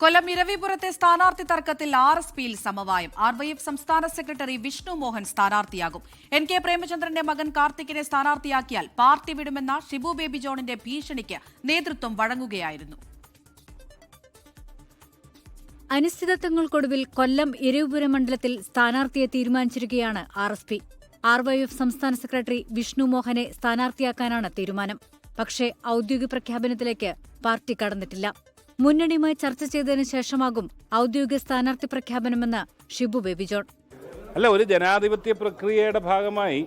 കൊല്ലം ഇരവിപുരത്തെ സ്ഥാനാർത്ഥി തർക്കത്തിൽ RSPയിൽ സമവായം. RYF സംസ്ഥാന സെക്രട്ടറി വിഷ്ണു മോഹൻ സ്ഥാനാർത്ഥിയാകും. NK പ്രേമചന്ദ്രന്റെ മകൻ കാർത്തികിനെ സ്ഥാനാർത്ഥിയാക്കിയാൽ പാർട്ടി വിടുമെന്ന ഷിബു ബേബി ജോണിന്റെ ഭീഷണിക്ക് നേതൃത്വം വഴങ്ങുകയായിരുന്നു. അനിശ്ചിതത്വങ്ങൾക്കൊടുവിൽ കൊല്ലം ഇരവിപുരം മണ്ഡലത്തിൽ സ്ഥാനാർത്ഥിയെ തീരുമാനിച്ചിരിക്കുകയാണ് RSP. RYF സംസ്ഥാന സെക്രട്ടറി വിഷ്ണു മോഹനെ സ്ഥാനാർത്ഥിയാക്കാനാണ് തീരുമാനം. പക്ഷേ ഔദ്യോഗിക പ്രഖ്യാപനത്തിലേക്ക് പാർട്ടി കടന്നിട്ടില്ല. മുന്നണിയുമായി ചർച്ച ചെയ്തതിനു ശേഷമാകും ഔദ്യോഗിക സ്ഥാനാർത്ഥി പ്രഖ്യാപനമെന്ന് ഷിബു ബേബി ജോൺ. ഒരു ജനാധിപത്യ പ്രക്രിയയുടെ ഭാഗമായി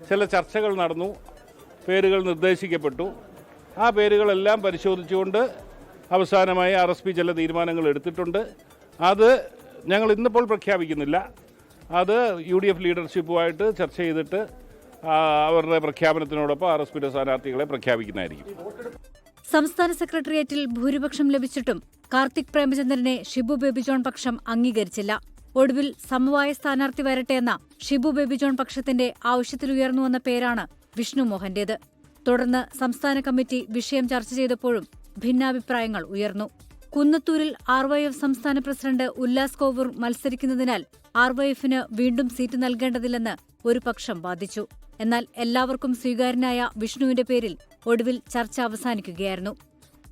ചില ചർച്ചകൾ നടന്നു, പേരുകൾ നിർദ്ദേശിക്കപ്പെട്ടു. ആ പേരുകളെല്ലാം പരിശോധിച്ചുകൊണ്ട് അവസാനമായി RSP ചില തീരുമാനങ്ങൾ എടുത്തിട്ടുണ്ട്. അത് ഞങ്ങൾ ഇന്നിപ്പോൾ പ്രഖ്യാപിക്കുന്നില്ല. അത് UDF ലീഡർഷിപ്പുമായിട്ട് ചർച്ച ചെയ്തിട്ട് അവരുടെ പ്രഖ്യാപനത്തിനോടൊപ്പം RSPയുടെ സ്ഥാനാർത്ഥികളെ പ്രഖ്യാപിക്കുന്നതായിരിക്കും. സംസ്ഥാന സെക്രട്ടേറിയറ്റിൽ ഭൂരിപക്ഷം ലഭിച്ചിട്ടും കാർത്തിക് പ്രേമചന്ദ്രനെ ഷിബു ബേബി ജോൺ പക്ഷം അംഗീകരിച്ചില്ല. ഒടുവിൽ സമവായ സ്ഥാനാർത്ഥി വരട്ടെ എന്ന ഷിബു ബേബി ജോൺ പക്ഷത്തിന്റെ ആവശ്യത്തിലുയർന്നുവന്ന പേരാണ് വിഷ്ണു മോഹന്റേത്. തുടർന്ന് സംസ്ഥാന കമ്മിറ്റി വിഷയം ചർച്ച ചെയ്തപ്പോഴും ഭിന്നാഭിപ്രായങ്ങൾ ഉയർന്നു. കുന്നത്തൂരിൽ RYF സംസ്ഥാന പ്രസിഡന്റ് ഉല്ലാസ് കോവൂർ മത്സരിക്കുന്നതിനാൽ RYFന് വീണ്ടും സീറ്റ് നൽകേണ്ടതില്ലെന്ന് ഒരു പക്ഷം വാദിച്ചു. എന്നാൽ എല്ലാവർക്കും സ്വീകാര്യനായ വിഷ്ണുവിന്റെ പേരിൽ ഒടുവിൽ ചർച്ച അവസാനിക്കുകയായിരുന്നു.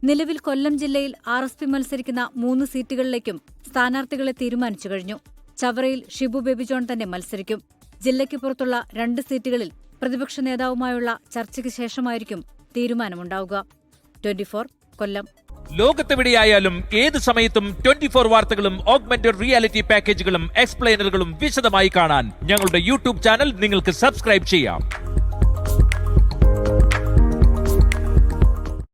നിലവിൽ കൊല്ലം ജില്ലയിൽ RSP മത്സരിക്കുന്ന 3 സീറ്റുകളിലേക്കും സ്ഥാനാർത്ഥികളെ തീരുമാനിച്ചു കഴിഞ്ഞു. ചവറയിൽ ഷിബു ബേബി ജോൺ തന്നെ മത്സരിക്കും. ജില്ലയ്ക്ക് പുറത്തുള്ള 2 സീറ്റുകളിൽ പ്രതിപക്ഷ നേതാവുമായുള്ള ചർച്ചയ്ക്ക് ശേഷമായിരിക്കും തീരുമാനമുണ്ടാവുക. 24 കൊല്ലം. ലോകത്തെവിടെയായാലും ഏത് സമയത്തും 24 വാർത്തകളും ഓഗ്മെന്റഡ് റിയാലിറ്റി പാക്കേജുകളും എക്സ്പ്ലെയിനറുകളും വിശദമായി കാണാൻ ഞങ്ങളുടെ YouTube ചാനൽ നിങ്ങൾക്ക് സബ്സ്ക്രൈബ് ചെയ്യാം.